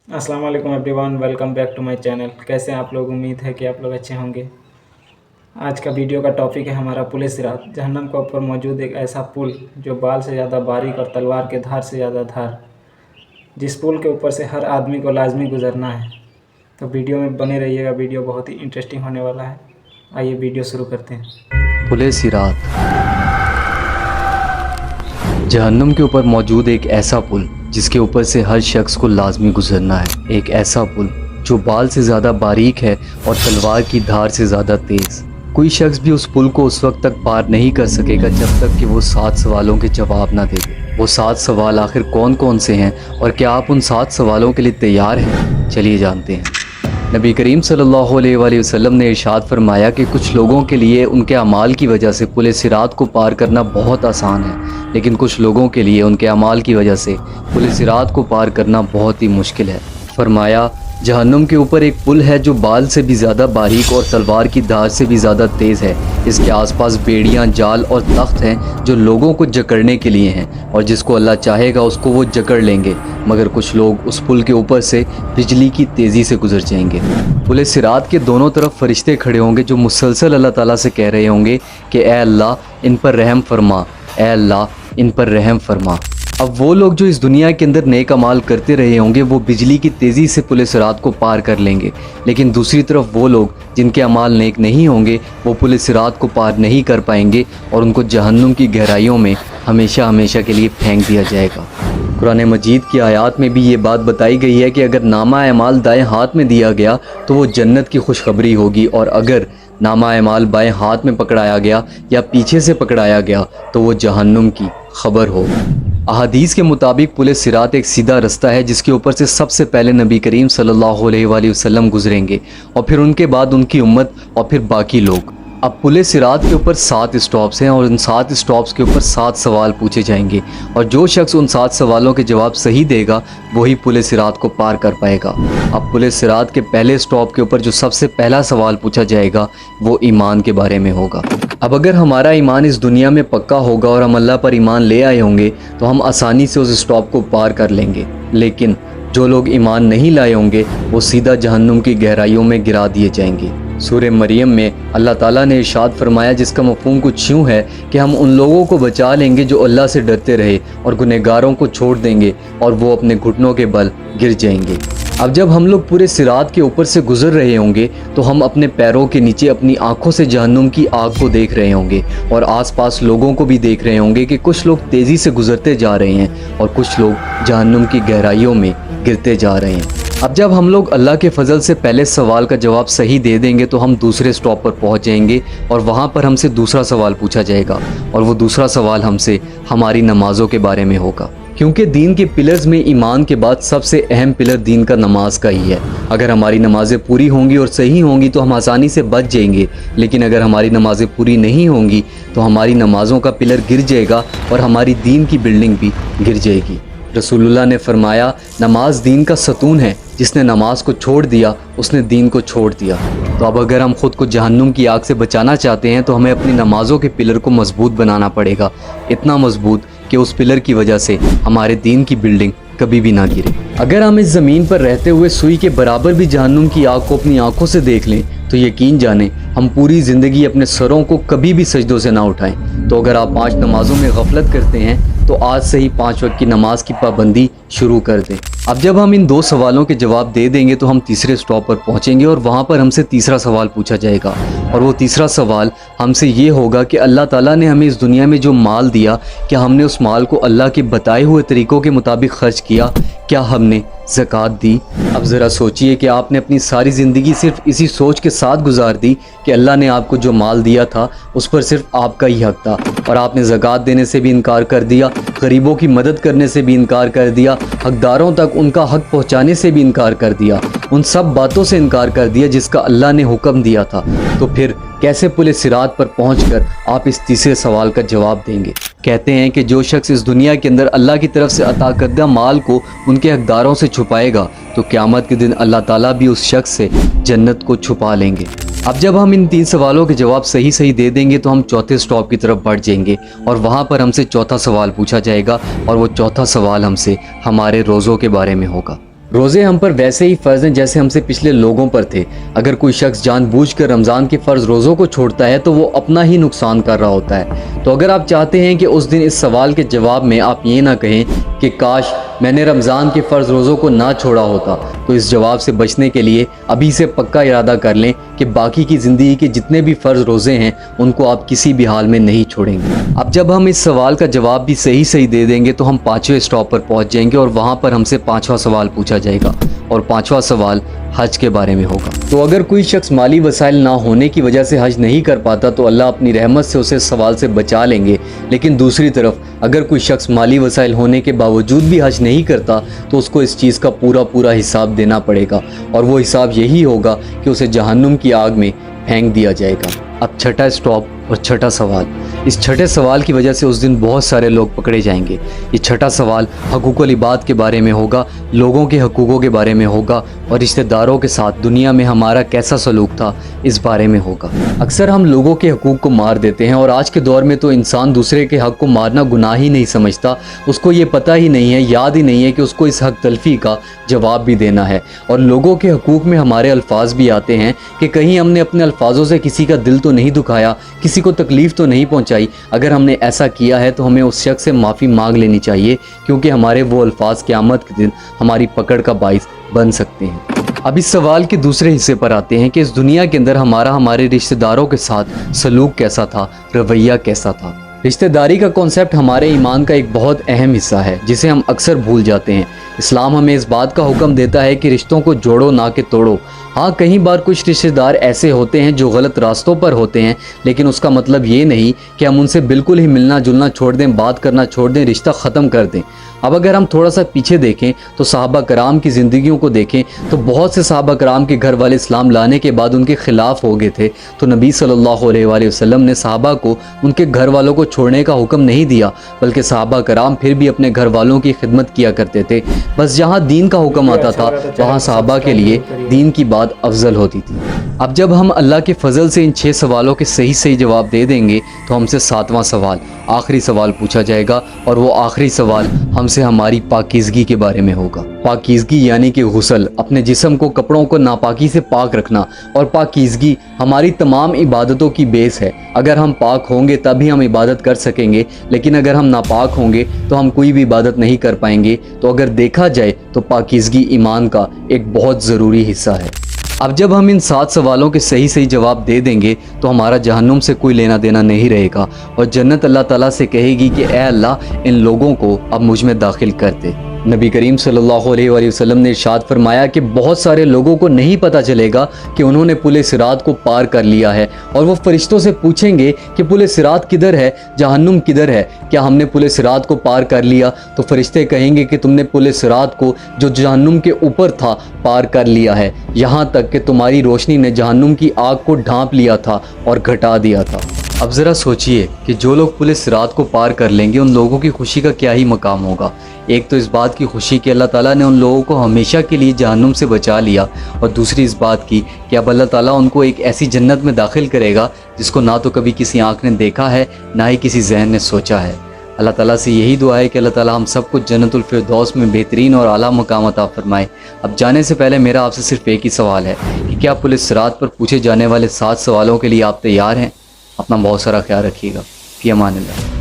अस्सलाम वालेकुम everyone, welcome back to my channel. कैसे हैं आप लोग? उम्मीद है कि आप लोग अच्छे होंगे। आज का वीडियो का टॉपिक है हमारा पुल सिरात। जहन्नम के ऊपर मौजूद एक ऐसा पुल जो बाल से ज़्यादा बारीक और तलवार के धार से ज़्यादा धार, जिस पुल के ऊपर से हर आदमी को लाजमी गुजरना है। तो वीडियो में बने रहिएगा, वीडियो बहुत ही इंटरेस्टिंग होने वाला है। आइए वीडियो शुरू करते हैं। पुल सिरात जहन्नुम के ऊपर मौजूद एक ऐसा पुल जिसके ऊपर से हर शख्स को लाजमी गुजरना है। एक ऐसा पुल जो बाल से ज़्यादा बारीक है और तलवार की धार से ज़्यादा तेज़। कोई शख्स भी उस पुल को उस वक्त तक पार नहीं कर सकेगा जब तक कि वो 7 सवालों के जवाब ना दे दे। वो 7 सवाल आखिर कौन कौन से हैं और क्या आप उन 7 सवालों के लिए तैयार हैं? चलिए जानते हैं। नबी करीम सल्लल्लाहु अलैहि वसल्लम ने इरशाद फरमाया कि कुछ लोगों के लिए उनके अमाल की वजह से पुल सिरात को पार करना बहुत आसान है, लेकिन कुछ लोगों के लिए उनके अमाल की वजह से पुल सिरात को पार करना बहुत ही मुश्किल है। फरमाया, जहन्नुम के ऊपर एक पुल है जो बाल से भी ज़्यादा बारीक और तलवार की धार से भी ज़्यादा तेज़ है। इसके आसपास बेड़ियाँ, जाल और तख्त हैं जो लोगों को जकड़ने के लिए हैं, और जिसको अल्लाह चाहेगा उसको वो जकड़ लेंगे, मगर कुछ लोग उस पुल के ऊपर से बिजली की तेज़ी से गुजर जाएंगे। पुल सिरात के दोनों तरफ फरिश्ते खड़े होंगे जो मुसलसल अल्लाह ताला से कह रहे होंगे कि ए अल्लाह इन पर रहम फरमा, ए अल्लाह इन पर रहम फरमा। अब वो लोग जो इस दुनिया के अंदर नेक अमाल करते रहे होंगे वो बिजली की तेज़ी से पुल सिरात को पार कर लेंगे, लेकिन दूसरी तरफ वो लोग जिनके अमाल नेक नहीं होंगे वो पुल सिरात को पार नहीं कर पाएंगे और उनको जहन्नुम की गहराइयों में हमेशा हमेशा के लिए फेंक दिया जाएगा। कुरान मजीद की आयत में भी ये बात बताई गई है कि अगर नामा अमाल दाएं हाथ में दिया गया तो वो जन्नत की खुशखबरी होगी, और अगर नामा अमाल बाएं हाथ में पकड़ाया गया या पीछे से पकड़ाया गया तो वो जहन्नुम की खबर होगी। अहादीस के मुताबिक पुल सिरात एक सीधा रास्ता है जिसके ऊपर से सबसे पहले नबी करीम सल्लल्लाहु अलैहि वसल्लम गुजरेंगे और फिर उनके बाद उनकी उम्मत और फिर बाकी लोग। अब पुल सिरात के ऊपर 7 स्टॉप्स हैं और उन 7 स्टॉप्स के ऊपर 7 सवाल पूछे जाएंगे, और जो शख्स उन 7 सवालों के जवाब सही देगा वही पुल सिरात को पार कर पाएगा। अब पुल सिरात के पहले स्टॉप के ऊपर जो सबसे पहला सवाल पूछा जाएगा वो ईमान के बारे में होगा। अब अगर हमारा ईमान इस दुनिया में पक्का होगा और हम अल्लाह पर ईमान ले आए होंगे तो हम आसानी से उस स्टॉप को पार कर लेंगे, लेकिन जो लोग ईमान नहीं लाए होंगे वो सीधा जहन्नुम की गहराइयों में गिरा दिए जाएंगे। सूरह मरियम में अल्लाह ताला ने इरशाद फरमाया, जिसका मफ़हूम कुछ यूँ है कि हम उन लोगों को बचा लेंगे जो अल्लाह से डरते रहे और गुनहगारों को छोड़ देंगे और वो अपने घुटनों के बल गिर जाएंगे। अब जब हम लोग पूरे सिरात के ऊपर से गुजर रहे होंगे तो हम अपने पैरों के नीचे अपनी आंखों से जहन्नुम की आग को देख रहे होंगे और आसपास लोगों को भी देख रहे होंगे कि कुछ लोग तेज़ी से गुजरते जा रहे हैं और कुछ लोग जहन्नुम की गहराइयों में गिरते जा रहे हैं। अब जब हम लोग अल्लाह के फजल से पहले सवाल का जवाब सही दे देंगे तो हम दूसरे स्टॉप पर पहुंच जाएंगे और वहां पर हमसे दूसरा सवाल पूछा जाएगा, और वो दूसरा सवाल हमसे हमारी नमाज़ों के बारे में होगा, क्योंकि दीन के पिलर्स में ईमान के बाद सबसे अहम पिलर दीन का नमाज का ही है। अगर हमारी नमाज़ें पूरी होंगी और सही होंगी तो हम आसानी से बच जाएंगे, लेकिन अगर हमारी नमाज़ें पूरी नहीं होंगी तो हमारी नमाज़ों का पिलर गिर जाएगा और हमारी दीन की बिल्डिंग भी गिर जाएगी। रसूलुल्लाह ने फरमाया, नमाज दीन का सतून है, जिसने नमाज को छोड़ दिया उसने दीन को छोड़ दिया। तो अब अगर हम खुद को जहन्नुम की आग से बचाना चाहते हैं तो हमें अपनी नमाज़ों के पिलर को मजबूत बनाना पड़ेगा, इतना मजबूत कि उस पिलर की वजह से हमारे दीन की बिल्डिंग कभी भी ना गिरे। अगर हम इस ज़मीन पर रहते हुए सुई के बराबर भी जहन्नुम की आग को अपनी आंखों से देख लें तो यकीन जाने हम पूरी ज़िंदगी अपने सरों को कभी भी सजदों से ना उठाएं। तो अगर आप 5 नमाज़ों में गफलत करते हैं तो आज से ही 5 वक्त की नमाज की पाबंदी शुरू कर दें। अब जब हम इन 2 सवालों के जवाब दे देंगे तो हम तीसरे स्टॉप पर पहुंचेंगे और वहां पर हमसे तीसरा सवाल पूछा जाएगा, और वो तीसरा सवाल हमसे ये होगा कि अल्लाह ताला ने हमें इस दुनिया में जो माल दिया, क्या हमने उस माल को अल्लाह के बताए हुए तरीक़ों के मुताबिक खर्च किया? क्या हमने ज़कात दी? अब ज़रा सोचिए कि आपने अपनी सारी ज़िंदगी सिर्फ इसी सोच के साथ गुजार दी कि अल्लाह ने आपको जो माल दिया था उस पर सिर्फ आपका ही हक था, और आपने ज़कात देने से भी इनकार कर दिया, गरीबों की मदद करने से भी इनकार कर दिया, हकदारों तक उनका हक पहुँचाने से भी इनकार कर दिया, उन सब बातों से इनकार कर दिया जिसका अल्लाह ने हुक्म दिया था। तो फिर कैसे पुल सिरात पर पहुंचकर आप इस तीसरे सवाल का जवाब देंगे? कहते हैं कि जो शख्स इस दुनिया के अंदर अल्लाह की तरफ से अता करदा माल को उनके हकदारों से छुपाएगा तो क़यामत के दिन अल्लाह ताला भी उस शख्स से जन्नत को छुपा लेंगे। अब जब हम इन 3 सवालों के जवाब सही सही दे देंगे तो हम चौथे स्टॉप की तरफ बढ़ जाएंगे और वहाँ पर हमसे चौथा सवाल पूछा जाएगा, और वो चौथा सवाल हमसे हमारे रोज़ों के बारे में होगा। रोज़े हम पर वैसे ही फ़र्ज़ हैं जैसे हमसे पिछले लोगों पर थे। अगर कोई शख्स जानबूझकर रमज़ान के फ़र्ज़ रोज़ों को छोड़ता है तो वो अपना ही नुकसान कर रहा होता है। तो अगर आप चाहते हैं कि उस दिन इस सवाल के जवाब में आप ये ना कहें कि काश मैंने रमज़ान के फ़र्ज़ रोज़ों को ना छोड़ा होता, तो इस जवाब से बचने के लिए अभी से पक्का इरादा कर लें कि बाकी की ज़िंदगी के जितने भी फ़र्ज़ रोज़े हैं उनको आप किसी भी हाल में नहीं छोड़ेंगे। अब जब हम इस सवाल का जवाब भी सही सही दे देंगे तो हम 5वें स्टॉप पर पहुंच जाएंगे और वहां पर हमसे 5वां सवाल पूछा जाएगा और 5वां सवाल हज के बारे में होगा। तो अगर कोई शख्स माली वसाइल ना होने की वजह से हज नहीं कर पाता तो अल्लाह अपनी रहमत से उसे सवाल से बचा लेंगे, लेकिन दूसरी तरफ अगर कोई शख्स माली वसाइल होने के बावजूद भी हज नहीं करता तो उसको इस चीज़ का पूरा हिसाब देना पड़ेगा और वो हिसाब यही होगा कि उसे जहन्नुम की आग में फेंक दिया जाएगा। अब छठा स्टॉप और छठा सवाल। इस छठे सवाल की वजह से उस दिन बहुत सारे लोग पकड़े जाएंगे। ये छठा सवाल हकूक़ुल इबाद के बारे में होगा, लोगों के हकूक़ों के बारे में होगा और रिश्तेदारों के साथ दुनिया में हमारा कैसा सलूक था इस बारे में होगा। अक्सर हम लोगों के हकूक़ को मार देते हैं और आज के दौर में तो इंसान दूसरे के हक़ को मारना गुनाह ही नहीं समझता। उसको ये पता ही नहीं है, याद ही नहीं है कि उसको इस हक़ तलफ़ी का जवाब भी देना है। और लोगों के हकूक़ में हमारे अल्फाज भी आते हैं कि कहीं हमने अपने अल्फाजों से किसी का दिल तो नहीं दुखाया, किसी को तकलीफ़ तो नहीं पहुंचाई। अगर हमने ऐसा किया है तो हमें उस शख्स से माफ़ी मांग लेनी चाहिए, क्योंकि हमारे वो अल्फाज क़यामत के दिन हमारी पकड़ का बाइस बन सकते हैं। अब इस सवाल के दूसरे हिस्से पर आते हैं कि इस दुनिया के अंदर हमारे रिश्तेदारों के साथ सलूक कैसा था, रवैया कैसा था। रिश्तेदारी का कॉन्सेप्ट हमारे ईमान का एक बहुत अहम हिस्सा है जिसे हम अक्सर भूल जाते हैं। इस्लाम हमें इस बात का हुक्म देता है कि रिश्तों को जोड़ो ना कि तोड़ो। हाँ, कई बार कुछ रिश्तेदार ऐसे होते हैं जो गलत रास्तों पर होते हैं, लेकिन उसका मतलब ये नहीं कि हम उनसे बिल्कुल ही मिलना जुलना छोड़ दें, बात करना छोड़ दें, रिश्ता ख़त्म कर दें। अब अगर हम थोड़ा सा पीछे देखें तो सहाबा कराम की ज़िंदगियों को देखें तो बहुत से सहाबा कराम के घर वाले इस्लाम लाने के बाद उनके ख़िलाफ़ हो गए थे, तो नबी सल्लल्लाहु अलैहि वसल्लम ने सहाबा को उनके घर वालों को छोड़ने का हुक्म नहीं दिया, बल्कि सहाबा कराम फिर भी अपने घर वालों की खिदमत किया करते थे। बस जहाँ दीन का हुक्म आता था वहाँ सहाबा के लिए दीन की बात अफजल होती थी। अब जब हम अल्लाह के फजल से इन 6 सवालों के सही जवाब दे देंगे तो हमसे 7वां सवाल, आखिरी सवाल पूछा जाएगा और वो आखिरी सवाल हमसे हमारी पाकीज़गी के बारे में होगा। पाकीज़गी यानी कि गुस्ल, अपने जिस्म को कपड़ों को नापाकी से पाक रखना। और पाकीज़गी हमारी तमाम इबादतों की बेस है। अगर हम पाक होंगे तभी हम इबादत कर सकेंगे, लेकिन अगर हम नापाक होंगे तो हम कोई भी इबादत नहीं कर पाएंगे। तो अगर देखा जाए तो पाकीज़गी ईमान का एक बहुत ज़रूरी हिस्सा है। अब जब हम इन 7 सवालों के सही जवाब दे देंगे तो हमारा जहन्नुम से कोई लेना देना नहीं रहेगा और जन्नत अल्लाह ताला से कहेगी कि ए अल्लाह, इन लोगों को अब मुझ में दाखिल कर दे। नबी करीम सल्लल्लाहु अलैहि वसल्लम ने इरशाद फरमाया कि बहुत सारे लोगों को नहीं पता चलेगा कि उन्होंने पुल सिरात को पार कर लिया है, और वो फरिश्तों से पूछेंगे कि पुल सिरात किधर है, जहन्नुम किधर है, क्या हमने पुल सिरात को पार कर लिया? तो फरिश्ते कहेंगे कि तुमने पुल सिरात को जो जहन्नुम के ऊपर था पार कर लिया है, यहाँ तक कि तुम्हारी रोशनी ने जहन्नुम की आग को ढांप लिया था और घटा दिया था। अब ज़रा सोचिए कि जो लोग पुल सिरात को पार कर लेंगे उन लोगों की खुशी का क्या ही मकाम होगा। एक तो इस बात की खुशी कि अल्लाह ताला ने उन लोगों को हमेशा के लिए जहन्नुम से बचा लिया, और दूसरी इस बात की कि अब अल्लाह ताला उनको एक ऐसी जन्नत में दाखिल करेगा जिसको ना तो कभी किसी आँख ने देखा है, ना ही किसी जहन ने सोचा है। अल्लाह ताला से यही दुआ है कि अल्लाह ताला हम सबको जन्नतुल फिरदौस में बेहतरीन और आला मकाम अता फरमाए। अब जाने से पहले मेरा आपसे सिर्फ एक ही सवाल है कि क्या पुल सिरात पर पूछे जाने वाले 7 सवालों के लिए आप तैयार हैं? अपना बहुत सारा ख्याल रखिएगा। फ़ी अमान अल्लाह।